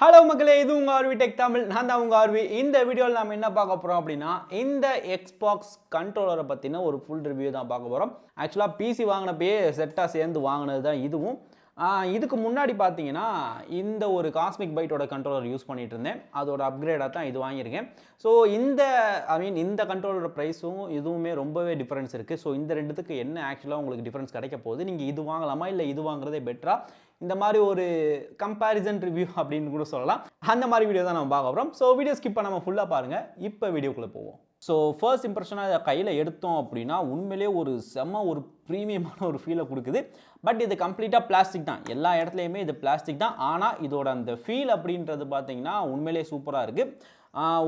Hello மக்களே, இது உங்கள் ஆர்வி டெக் தமிழ். நான் தான் உங்கள் ஆர்வி. இந்த வீடியோவில் நம்ம என்ன பார்க்க போகிறோம் அப்படின்னா, இந்த எக்ஸ்பாக்ஸ் கண்ட்ரோலரை பற்றின ஒரு ஃபுல் ரிவ்யூ தான் பார்க்க போகிறோம். ஆக்சுவலாக பிசி வாங்கினப்பயே செட்டாக சேர்ந்து வாங்கினது தான் இதுவும். இதுக்கு முன்னாடி பார்த்தீங்கன்னா இந்த ஒரு காஸ்மிக் பைட்டோட கண்ட்ரோலர் யூஸ் பண்ணிட்டு இருந்தேன். அதோட அப்கிரேடாக தான் இது வாங்கியிருக்கேன். ஸோ இந்த கண்ட்ரோலரோட ப்ரைஸும் இதுவுமே ரொம்பவே டிஃப்ரென்ஸ் இருக்குது. ஸோ இந்த ரெண்டுத்துக்கு என்ன ஆக்சுவலாக உங்களுக்கு டிஃப்ரென்ஸ் கிடைக்க போகுது, நீங்கள் இது வாங்கலாமா இல்லை இது வாங்குறதே பெட்டரா, இந்த மாதிரி ஒரு கம்பேரிசன் ரிவ்யூ அப்படின்னு கூட சொல்லலாம். அந்த மாதிரி வீடியோ தான் நம்ம பார்க்க போகிறோம். ஸோ வீடியோ ஸ்கிப் பண்ணாமல் ஃபுல்லாக பாருங்கள். இப்போ வீடியோக்குள்ளே போவோம். ஸோ ஃபர்ஸ்ட் இம்ப்ரெஷனாக இதை கையில் எடுத்தோம் அப்படின்னா உண்மையிலே ஒரு ஒரு ப்ரீமியமான ஒரு ஃபீலை கொடுக்குது. பட் இது கம்ப்ளீட்டாக பிளாஸ்டிக் தான். எல்லா இடத்துலையுமே இது பிளாஸ்டிக் தான். ஆனால் இதோட அந்த ஃபீல் அப்படின்றது பார்த்தீங்கன்னா உண்மையிலே சூப்பராக இருக்குது.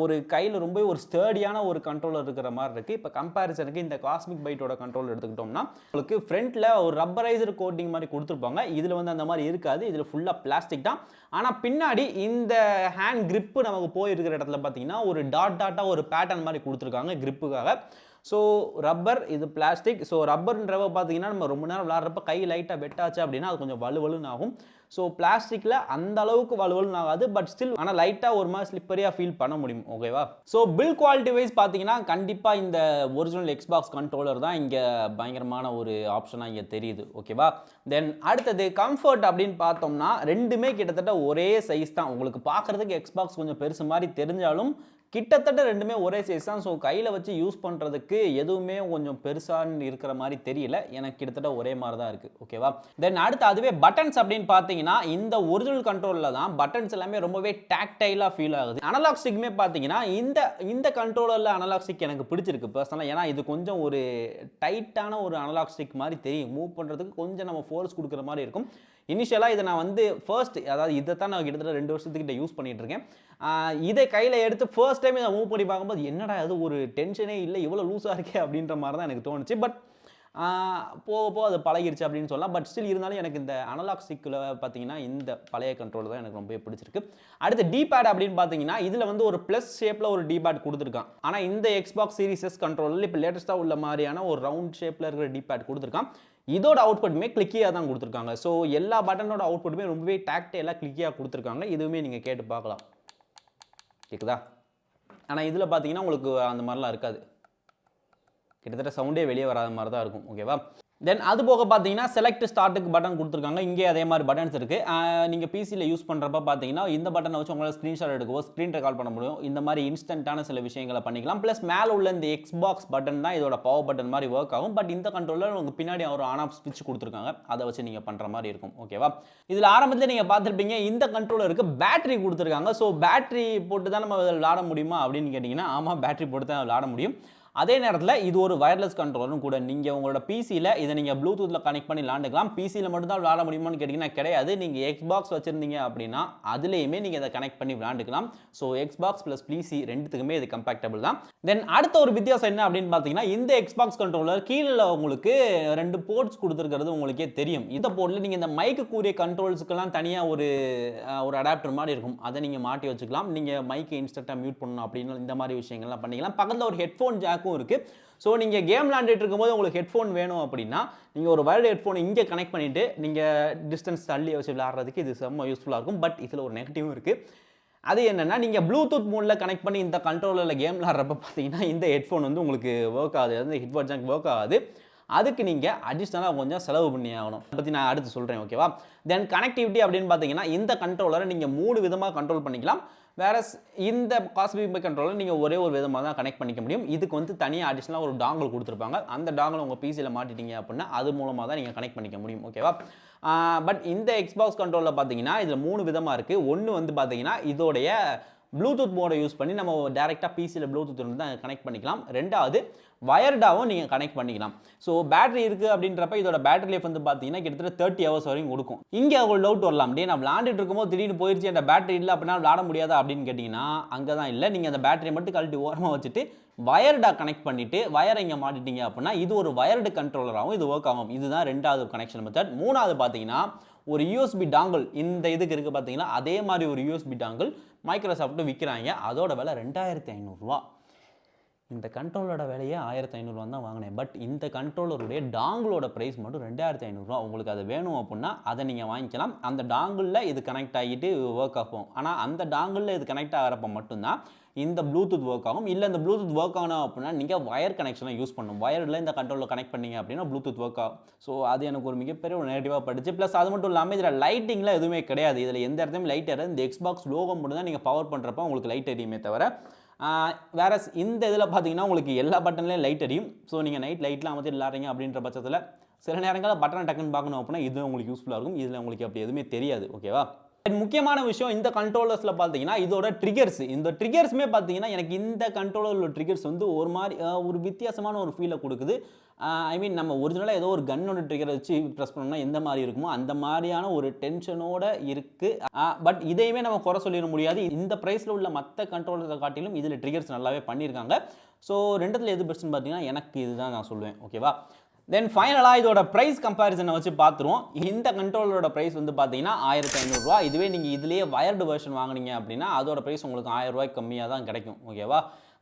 ஒரு கையில் ரொம்ப ஒரு ஸ்டர்டியான ஒரு கண்ட்ரோலர் இருக்கிற மாதிரி இருக்குது. இப்போ கம்பேரிசனுக்கு இந்த காஸ்மிக் பைட்டோட கண்ட்ரோலர் எடுத்துக்கிட்டோம்னா உங்களுக்கு ஃப்ரண்ட்டில் ஒரு ரப்பரைசர் கோட்டிங் மாதிரி கொடுத்துருப்பாங்க. இதில் வந்து அந்த மாதிரி இருக்காது. இதில் ஃபுல்லாக பிளாஸ்டிக் தான். ஆனால் பின்னாடி இந்த ஹேண்ட் கிரிப்பு நமக்கு போயிருக்கிற இடத்துல பார்த்தீங்கன்னா ஒரு டாட்டாக ஒரு பேட்டர்ன் மாதிரி கொடுத்துருக்காங்க கிரிப்புக்காக. ஸோ ரப்பர், இது பிளாஸ்டிக். ஸோ ரப்பர்ன்றவ பார்த்தீங்கன்னா நம்ம ரொம்ப நேரம் விளாட்றப்ப கை லைட்டாக வெட்டாச்சு அப்படின்னா அது கொஞ்சம் வலுவலுன்னு ஆகும். ஸோ பிளாஸ்டிக்கில் அந்த அளவுக்கு வலுவலுன்னு ஆகாது. பட் ஸ்டில் ஆனால் லைட்டாக ஒரு மாதிரி ஸ்லிப்பரியாக ஃபீல் பண்ண முடியும். ஓகேவா? ஸோ பில்ட் குவாலிட்டி வைஸ் பார்த்தீங்கன்னா கண்டிப்பாக இந்த ஒரிஜினல் எக்ஸ்பாக்ஸ் கண்ட்ரோலர் தான் இங்கே பயங்கரமான ஒரு ஆப்ஷனாக இங்கே தெரியுது. ஓகேவா? தென் அடுத்தது கம்ஃபர்ட் அப்படின்னு பார்த்தோம்னா ரெண்டுமே கிட்டத்தட்ட ஒரே சைஸ் தான். உங்களுக்கு பார்க்குறதுக்கு எக்ஸ்பாக்ஸ் கொஞ்சம் பெருசு மாதிரி தெரிஞ்சாலும் கிட்டத்தட்ட ரெண்டுமே ஒரே சைஸ் தான். ஸோ கையில் வச்சு யூஸ் பண்ணுறதுக்கு எதுவுமே கொஞ்சம் பெருசாக இருக்கிற மாதிரி தெரியல. எனக்கு கிட்டத்தட்ட ஒரே மாதிரி தான் இருக்குது. ஓகேவா? தென் அடுத்து அதுவே பட்டன்ஸ் அப்படின்னு பார்த்தீங்கன்னா இந்த ஒரிஜினல் கண்ட்ரோலில் தான் பட்டன்ஸ் எல்லாமே ரொம்பவே டாக்டைலாக ஃபீல் ஆகுது. அனலாக் ஸ்டிக்குமே பார்த்தீங்கன்னா இந்த கண்ட்ரோலரில் அனலாக் ஸ்டிக் எனக்கு பிடிச்சிருக்கு பர்சனலாக. ஏன்னா இது கொஞ்சம் ஒரு டைட்டான ஒரு அனலாக் ஸ்டிக் மாதிரி தெரியும். மூவ் பண்ணுறதுக்கு கொஞ்சம் நம்ம ஃபோர்ஸ் கொடுக்குற மாதிரி இருக்கும். இனிஷியலாக இதை நான் வந்து இதை தான் நான் கிட்டத்தட்ட 2 வருஷத்துக்கிட்ட யூஸ் பண்ணிட்டு இருக்கேன். இதை கையில் எடுத்து ஃபர்ஸ்ட் டைம் இதை மூவ் பண்ணி பார்க்கும்போது என்னடா அது ஒரு டென்ஷனே இல்லை, இவ்வளோ லூஸாக இருக்கே அப்படின்ற மாதிரி தான் எனக்கு தோணுச்சு. பட் போக அது பழகிருச்சு அப்படின்னு சொல்லலாம். பட் ஸ்டில் இருந்தாலும் எனக்கு இந்த அனலாக் ஸ்டிக்கில் பார்த்தீங்கன்னா இந்த பழைய கண்ட்ரோல் தான் எனக்கு ரொம்ப பிடிச்சிருக்கு. அடுத்து டிபேட் அப்படின்னு பார்த்தீங்கன்னா இதில் வந்து ஒரு ப்ளஸ் ஷேப்பில் ஒரு டிபேட் கொடுத்துருக்கான். ஆனால் இந்த எக்ஸ்பாக்ஸ் சீரிஸ் எஸ் கண்ட்ரோலில் இப்போ லேட்டஸ்ட்டாக உள்ள மாதிரியான ஒரு ரவுண்ட் ஷேப்பில் இருக்கிற டிபேட் கொடுத்துருக்கான். இதோட அவுட்புட்டுமே கிளிக்கியாக தான் கொடுத்துருக்காங்க. ஸோ எல்லா பட்டனோட அவுட்புட்டுமே ரொம்பவே டாக்டைலாக கிளிக்கியாக கொடுத்துருக்காங்க. இதுவுமே நீங்கள் கேட்டு பார்க்கலாம். கேட்குதா? ஆனால் இதில் பார்த்தீங்கன்னா உங்களுக்கு அந்த மாதிரிலாம் இருக்காது. கிட்டத்தட்ட சவுண்டே வெளியே வராத மாதிரி தான் இருக்கும். ஓகேவா? தென் அது போக பார்த்தீங்கன்னா செலக்ட் ஸ்டார்ட்டுக்கு பட்டன் கொடுத்துருக்காங்க. இங்கே அதே மாதிரி பட்டன்ஸ் இருக்குது. நீங்கள் பிசியில் யூஸ் பண்ணுறப்ப பார்த்தீங்கன்னா இந்த பட்டனை வச்சு உங்களால் ஸ்க்ரீன்ஷாட் எடுக்கவோ ஸ்க்ரீன் ரெக்கார்ட் பண்ண முடியும். இந்த மாதிரி இன்ஸ்டன்ட்டான சில விஷயங்களை பண்ணிக்கலாம். ப்ளஸ் மேலே உள்ள இந்த எக்ஸ்பாக்ஸ் பட்டன் தான் இதோட பவர் பட்டன் மாதிரி ஒர்க் ஆகும். பட் இந்த கண்ட்ரோலர் உங்களுக்கு பின்னாடி ஒரு ஆன் ஆஃப் ஸ்விட்ச் கொடுத்துருக்காங்க. அதை வச்சு நீங்கள் பண்ணுற மாதிரி இருக்கும். ஓகேவா? இதில் ஆரம்பத்தில் நீங்கள் பார்த்துருப்பீங்க இந்த கண்ட்ரோலருக்கு பேட்டரி கொடுத்துருக்காங்க. ஸோ பேட்டரி போட்டு தான் நம்ம விளாட முடியுமா அப்படின்னு கேட்டிங்கன்னா ஆமாம், பேட்டரி போட்டு தான் விளாட முடியும். அதே நேரத்தில் இது ஒரு வயர்லெஸ் கண்ட்ரோலரும் கூட. நீங்கள் உங்களோட பிசியில் இதை நீங்கள் ப்ளூடூத்தில் கனெக்ட் பண்ணி விளாண்டுக்கலாம். பிசியில் மட்டும் தான் விளாட முடியுமான்னு கேட்டிங்கன்னா கிடையாது. நீங்கள் எக்ஸ்பாக்ஸ் வச்சுருந்தீங்க அப்படின்னா அதுலேயுமே நீங்கள் இதை கனெக்ட் பண்ணி விளாண்டுக்கலாம். ஸோ எக்ஸ்பாக்ஸ் ப்ளஸ் பிசி ரெண்டுத்துக்குமே இது கம்பேக்டபிள் தான். தென் அடுத்த ஒரு வித்தியாசம் என்ன அப்படின்னு பார்த்தீங்கன்னா இந்த எக்ஸ்பாக்ஸ் கண்ட்ரோலர் கீழே உங்களுக்கு 2 போர்ட்ஸ் கொடுத்துருக்கிறது உங்களுக்கே தெரியும். இந்த போர்ட்டில் நீங்கள் இந்த மைக்கு கூறிய கண்ட்ரோல்ஸுக்கெல்லாம் தனியாக ஒரு அடாப்டர் மாதிரி இருக்கும். அதை நீங்கள் மாட்டி வச்சுக்கலாம். நீங்கள் மைக்கை இன்ஸ்டன்ட்டாக மியூட் பண்ணணும் அப்படின்னு இந்த மாதிரி விஷயங்கள்லாம் பண்ணிக்கலாம். பக்கத்தில் ஒரு ஹெட்ஃபோன் ஜாக் இருக்கு. ஸோ நீங்கள் கேம் விளையாண்டுட்டு இருக்கும்போது உங்களுக்கு ஹெட்ஃபோன் வேணும் அப்படின்னா நீங்கள் ஒரு வயர்டு ஹெட்ஃபோன் இங்கே கனெக்ட் பண்ணிட்டு நீங்கள் டிஸ்டன்ஸ் தள்ளி வச்சு விளையாடுறதுக்கு இது செம்ம யூஸ்ஃபுல்லாக இருக்கும். பட் இதில் ஒரு நெகட்டிவும் இருக்குது. அது என்னென்னா நீங்கள் ப்ளூடூத் மோடில் கனெக்ட் பண்ணி இந்த கண்ட்ரோலரில் கேம் விளையாடுறப்ப பார்த்தீங்கன்னா இந்த ஹெட்ஃபோன் வந்து உங்களுக்கு ஒர்க் ஆகுது. அது ஹெட்ஃபோன் ஜாக் ஒர்க் ஆகாது. அதுக்கு நீங்கள் அடிஷ்னலாக கொஞ்சம் செலவு பண்ணி ஆகணும். அதை பற்றி நான் அடுத்து சொல்கிறேன். ஓகேவா? தென் கனெக்டிவிட்டி அப்படின்னு பார்த்தீங்கன்னா இந்த கண்ட்ரோலரை நீங்கள் 3 விதமாக கண்ட்ரோல் பண்ணிக்கலாம். வேறு இந்த காஸ்மிக் பைட் கண்ட்ரோலர் நீங்கள் ஒரே ஒரு விதமாக தான் கனெக்ட் பண்ணிக்க முடியும். இதுக்கு வந்து தனியாக அடிஷ்னலாக ஒரு டாங்கல் கொடுத்துருப்பாங்க. அந்த டாங்கல் உங்கள் பிசியில் மாட்டிட்டீங்க அப்படின்னா அது மூலமாக தான் நீங்கள் கனெக்ட் பண்ணிக்க முடியும். ஓகேவா? பட் இந்த எக்ஸ்பாக்ஸ் கண்ட்ரோலில் பார்த்தீங்கன்னா இதில் 3 விதமாக இருக்குது. ஒன்று வந்து பார்த்தீங்கன்னா இதோடைய ப்ளூடூத் மோடை யூஸ் பண்ணி நம்ம டேரெக்டாக பிசியில் ப்ளூடூத் வந்து தான் கனெக்ட் பண்ணிக்கலாம். ரெண்டாவது வயர்டாகவும் நீங்கள் கனெக்ட் பண்ணிக்கலாம். ஸோ பேட்டரி இருக்குது அப்படின்றப்ப இதோட பேட்டரி லைஃப் வந்து பார்த்தீங்கன்னா கிட்டத்தட்ட 30 ஹவர்ஸ் வரைக்கும் கொடுக்கும். இங்கே ஒரு டவுட் வரலாம், டே நான் விளாண்டுட்டு இருக்கும்போது திடீர்னு போயிடுச்சு அந்த பேட்டரி இல்லை அப்படின்னா விளாட முடியாதா அப்படின்னு கேட்டிங்கன்னா அங்கே தான் இல்லை. நீங்கள் அந்த பேட்டரியை மட்டும் கழட்டி ஓரமாக வச்சுட்டு வயர்டாக கனெக்ட் பண்ணிவிட்டு வயரை இங்கே மாட்டிட்டீங்க அப்படின்னா இது ஒரு வயர்டு கண்ட்ரோலராகவும் இது ஒர்க் ஆகும். இதுதான் ரெண்டாவது கனெக்ஷன் மெத்தட். மூணாவது பார்த்தீங்கன்னா ஒரு யூஎஸ்பி டாங்கல் இந்த இதுக்கு இருக்குது பார்த்தீங்கன்னா அதே மாதிரி ஒரு யூஎஸ்பி டாங்கல் மைக்ரோசாஃப்ட்டு விற்கிறாங்க. அதோட விலை 2500 ரூபா. இந்த கண்ட்ரோலோட விலையே 1500 தான் வாங்கினேன். பட் இந்த கண்ட்ரோலருடைய டாங்கிளோட ப்ரைஸ் மட்டும் 2500. உங்களுக்கு அது வேணும் அப்படின்னா அதை நீங்கள் வாங்கிக்கலாம். அந்த டாங்கிளில் இது கனெக்ட் ஆகிட்டு ஒர்க் ஆகும். ஆனால் அந்த டாங்கிளில் இது கனெக்ட் ஆகிறப்ப மட்டும்தான் இந்த ப்ளூடூத் ஒர்க் ஆகும். இல்லை இந்த ப்ளூடூத் ஒர்க் ஆகணும் அப்படின்னா நீங்கள் வயர் கனெக்ஷனை யூஸ் பண்ணணும். வயரில் இந்த கண்ட்ரோலில் கனெக்ட் பண்ணீங்க அப்படின்னா ப்ளூடூத் ஒர்க் ஆகும். ஸோ அது எனக்கு ஒரு மிகப்பெரிய ஒரு நெகட்டிவாக பட்டுச்சு. ப்ளஸ் அது மட்டும் இல்லாமல் இதில் லைட்டிங்லாம் எதுவுமே கிடையாது. இதில் எந்த இடத்துலையும் லைட் ஏறாது. இந்த எக்ஸ்பாக்ஸ் லோகோ மட்டும் தான் நீங்கள் பவர் பண்ணுறப்ப உங்களுக்கு லைட் எரியுமே தவிர வேற இந்த இதில் பார்த்தீங்கன்னா உங்களுக்கு எல்லா பட்டன்லேயும் லைட் எரியும். ஸோ நீங்கள் நைட் லைட்லாம் அமைச்சு விளாட்றீங்க அப்படின்ற பட்சத்தில் சில நேரங்களில் பட்டனை டக்குன்னு பார்க்கணும் அப்படின்னா இது உங்களுக்கு யூஸ்ஃபுல்லாக இருக்கும். இதில் உங்களுக்கு அப்படி எதுவுமே தெரியாது. ஓகேவா? முக்கியமான விஷயம் இந்த கண்ட்ரோலர்ஸில் பார்த்தீங்கன்னா இதோட ட்ரிகர்ஸ். இந்த ட்ரிகர்ஸுமே பார்த்தீங்கன்னா எனக்கு இந்த கண்ட்ரோலர் ட்ரிகர்ஸ் வந்து ஒரு மாதிரி ஒரு வித்தியாசமான ஒரு ஃபீலை கொடுக்குது. ஐ மீன் நம்ம ஒரிஜினலாக ஏதோ ஒரு கன்னோட ட்ரிகரை வச்சு ப்ரெஸ் பண்ணோம்னா எந்த மாதிரி இருக்குமோ அந்த மாதிரியான ஒரு டென்ஷனோட இருக்குது. பட் இதையுமே நம்ம குறை சொல்லிட முடியாது. இந்த ப்ரைஸில் உள்ள மற்ற கண்ட்ரோலர்ஸை காட்டிலும் இதில் ட்ரிகர்ஸ் நல்லாவே பண்ணியிருக்காங்க. ஸோ ரெண்டுத்தில் எது பெஸ்ட்டுன்னு பார்த்தீங்கன்னா எனக்கு இதுதான் நான் சொல்லுவேன். ஓகேவா? தென் ஃபைனலாக இதோட ப்ரைஸ் கம்பேரிசனை வச்சு பார்த்துருவோம். இந்த கண்ட்ரோலரோட ப்ரைஸ் வந்து பார்த்தீங்கன்னா 1500. இதுவே நீங்கள் இதுலேயே வயர்டு வெர்ஷன் வாங்கினீங்க அப்படின்னா அதோட ப்ரைஸ் உங்களுக்கு 1000 ரூபாய்க்கு கம்மியாக தான் கிடைக்கும். ஓகேவா?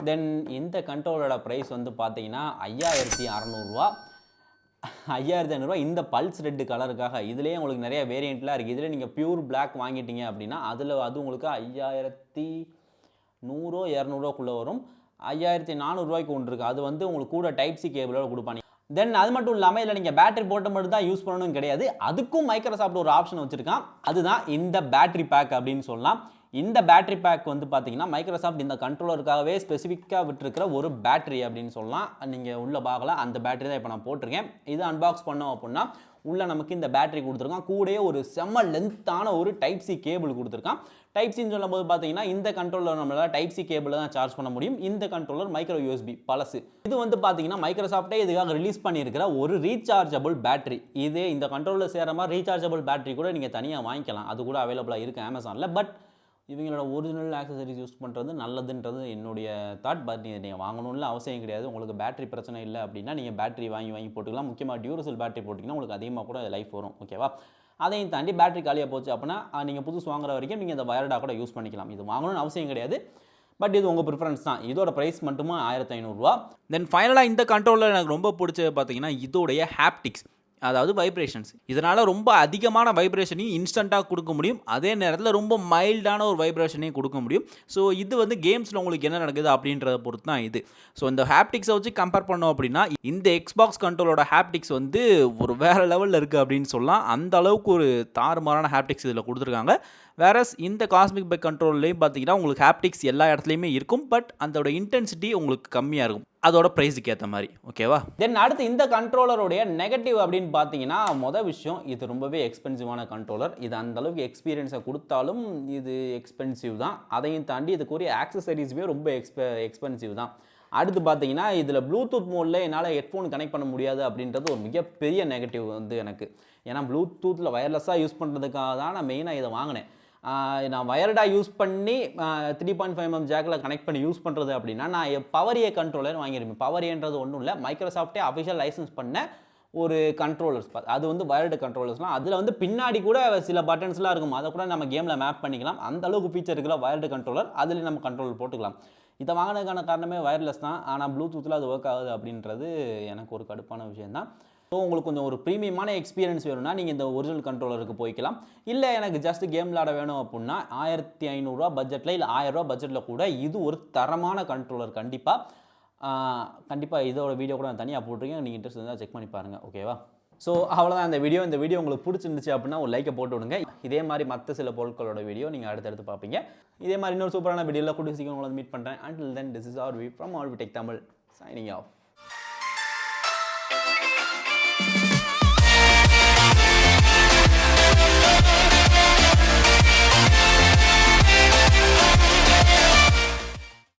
தென் இந்த கண்ட்ரோலரோட ப்ரைஸ் வந்து பார்த்தீங்கன்னா 5600. 5500 இந்த பல்ஸ் ரெட்டு கலருக்காக. இதுலேயே உங்களுக்கு நிறைய வேரியண்ட்லாம் இருக்குது. இதில் நீங்கள் பியூர் பிளாக் வாங்கிட்டீங்க அப்படின்னா அது உங்களுக்கு 5100 200 வரும். 5400 ஒன்று இருக்குது. அது வந்து உங்களுக்கு கூட டைப் சி கேபிளோட கொடுப்பாங்க. தென் அது மட்டும் இல்லாமல் இதில் நீங்கள் பேட்டரி போட்ட மட்டும் தான் யூஸ் பண்ணணும் கிடையாது. அதுக்கும் மைக்ரோசாஃப்ட் ஒரு ஆப்ஷன் வச்சுருக்கான். அதுதான் இந்த பேட்டரி பேக் அப்படின்னு சொல்லலாம். இந்த பேட்டரி பேக் வந்து பார்த்தீங்கன்னா மைக்ரோசாஃப்ட் இந்த கண்ட்ரோலருக்காகவே ஸ்பெசிஃபிக்காக விட்டுருக்கிற ஒரு பேட்டரி அப்படின்னு சொல்லலாம். நீங்கள் உள்ள பார்க்கலாம். அந்த பேட்டரி தான் இப்போ நான் போட்டிருக்கேன். இது அன்பாக்ஸ் பண்ணோம் அப்படின்னா உள்ளே நமக்கு இந்த பேட்டரி கொடுத்துருக்கான். கூடயே ஒரு செம்ம லென்த்தான ஒரு டைப் சி கேபிள் கொடுத்துருக்கான். டைப் சின்னு சொல்லும்போது பார்த்தீங்கன்னா இந்த கண்ட்ரோலர் நம்மளால் டைப் சி கேபிள் தான் சார்ஜ் பண்ண முடியும். இந்த கண்ட்ரோலர் மைக்ரோ யூஎஸ்பி பழசு. இது வந்து பார்த்தீங்கன்னா மைக்ரோசாஃப்டே இதுக்காக ரிலீஸ் பண்ணியிருக்கிற ஒரு ரீசார்ஜபிள் பேட்டரி. இது இந்த கண்ட்ரோலர் சேர மாதிரி ரீசார்ஜபிள் பேட்டரி கூட நீங்கள் தனியாக வாங்கிக்கலாம். அது கூட அவைலபிளாக இருக்குது அமேசானில். பட் இவங்களோட ஒரிஜினல் ஆக்சசரிஸ் யூஸ் பண்ணுறது நல்லதுன்றது என்னுடைய தாட். பட் நீங்கள் வாங்கணும்னு அவசியம் கிடையாது. உங்களுக்கு பேட்டரி பிரச்சனை இல்லை அப்படின்னா நீங்கள் பேட்டரி வாங்கி போட்டுக்கலாம். முக்கியமாக டியூரசெல் பேட்டரி போட்டிங்கன்னா உங்களுக்கு அதிகமாக கூட லைஃப் வரும். ஓகேவா? அதையும் தாண்டி பேட்டரி காலியாக போச்சு அப்படின்னா நீங்கள் புதுசு வாங்குற வரைக்கும் நீங்கள் இந்த வயர்டாக கூட யூஸ் பண்ணிக்கலாம். இது வாங்கணும்னு அவசியம் கிடையாது. பட் இது உங்கள் ப்ரிஃபரன்ஸ் தான். இதோட ப்ரைஸ் மட்டுமா 1500. தென் ஃபைனலாக இந்த கண்ட்ரோலர் எனக்கு ரொம்ப பிடிச்சது பார்த்தீங்கன்னா இதோடைய ஹாப்டிக்ஸ், அதாவது வைப்ரேஷன்ஸ். இதனால் ரொம்ப அதிகமான வைப்ரேஷனையும் இன்ஸ்டண்ட்டாக கொடுக்க முடியும். அதே நேரத்தில் ரொம்ப மைல்டான ஒரு வைப்ரேஷனையும் கொடுக்க முடியும். ஸோ இது வந்து கேம்ஸில் உங்களுக்கு என்ன நடக்குது அப்படின்றத பொறுத்து தான் இது. ஸோ இந்த ஹாப்டிக்ஸை வச்சு கம்பேர் பண்ணோம் அப்படின்னா இந்த எக்ஸ்பாக்ஸ் கண்ட்ரோலோட ஹாப்டிக்ஸ் வந்து ஒரு வேறு லெவலில் இருக்குது அப்படின்னு சொல்லலாம். அந்த அளவுக்கு ஒரு தாறுமாறான ஹாப்டிக்ஸ் இதில் கொடுத்துருக்காங்க. வேறஸ் இந்த காஸ்மிக் பைக் கண்ட்ரோல்லையும் பார்த்தீங்கன்னா உங்களுக்கு ஹாப்டிக்ஸ் எல்லா இடத்துலையுமே இருக்கும். பட் அதோட இன்டென்சிட்டி உங்களுக்கு கம்மியாக இருக்கும் அதோட ப்ரைஸுக்கு ஏற்ற மாதிரி. ஓகேவா? தென் அடுத்து இந்த கண்ட்ரோலருடைய நெகட்டிவ் அப்படின்னு பார்த்தீங்கன்னா மொதல் விஷயம் இது ரொம்பவே எக்ஸ்பென்சிவான கண்ட்ரோலர். இது அந்தளவுக்கு எக்ஸ்பீரியன்ஸை கொடுத்தாலும் இது எக்ஸ்பென்சிவ் தான். அதையும் தாண்டி இதுக்குரிய ஆக்சசரிஸுமே ரொம்ப எக்ஸ்பென்சிவ் தான். அடுத்து பார்த்தீங்கன்னா இதில் ப்ளூடூத் மோடில் என்னால் ஹெட்ஃபோன் கனெக்ட் பண்ண முடியாது அப்படின்றது ஒரு மிகப்பெரிய நெகட்டிவ் வந்து எனக்கு. ஏன்னா ப்ளூடூத்தில் வயர்லெஸ்ஸாக யூஸ் பண்ணுறதுக்காக தான் நான் மெயினாக இதை வாங்கினேன். நான் வயர்டாக யூஸ் பண்ணி 3.5mm ஜாக்கில் கனெக்ட் பண்ணி யூஸ் பண்ணுறது அப்படின்னா நான் பவர் ஏ கண்ட்ரோலர் வாங்கியிருப்பேன். பவர் ஏன்றது ஒன்றும் இல்லை, மைக்ரோசாஃப்டே அஃபிஷியல் லைசன்ஸ் பண்ண ஒரு கண்ட்ரோலர்ஸ். அது வந்து வயர்டு கண்ட்ரோலர்ஸ்லாம். அதில் வந்து பின்னாடி கூட சில பட்டன்ஸ்லாம் இருக்கும். அதை கூட நம்ம கேமில் மேப் பண்ணிக்கலாம். அந்த அளவுக்கு ஃபீச்சர் இருக்கிற வயர்டு கண்ட்ரோலர். அதில் நம்ம கண்ட்ரோலர் போட்டுக்கலாம். இதை வாங்கினதுக்கான காரணமே வயர்லெஸ் தான். ஆனால் ப்ளூடூத்தில் அது ஒர்க் ஆகுது அப்படின்றது எனக்கு ஒரு கடுப்பான விஷயம் தான். ஸோ உங்களுக்கு கொஞ்சம் ஒரு ப்ரீமியமான எக்ஸ்பீரியன்ஸ் வேணும்னா நீங்கள் இந்த ஒரிஜினல் கண்ட்ரோலருக்கு போய்க்கலாம். இல்லை எனக்கு ஜஸ்ட் கேம் விளாட வேணும் அப்படின்னா 1500 பட்ஜெட்டில் இல்லை 1000 பட்ஜெட்டில் கூட இது ஒரு தரமான கண்ட்ரோலர். கண்டிப்பாக இதோட வீடியோ கூட நான் தனியாக போட்டிருக்கேன். நீங்கள் இன்ட்ரெஸ்ட் இருந்தால் செக் பண்ணி பாருங்கள். ஓகேவா? ஸோ அவ்வளோதான் இந்த வீடியோ உங்களுக்கு பிடிச்சிருந்துச்சு அப்படின்னா ஒரு லைக்கை போட்டு விடுங்க. இதே மாதிரி மற்ற சில பொருட்களோட வீடியோ நீங்கள் அடுத்தடுத்து பார்ப்பீங்க. இதே மாதிரி இன்னொரு சூப்பரான வீடியோவில் கூடிய சீக்கிரம் உங்களை மீட் பண்ணுறேன். Until then, this is our view from our Tech Tamil signing off.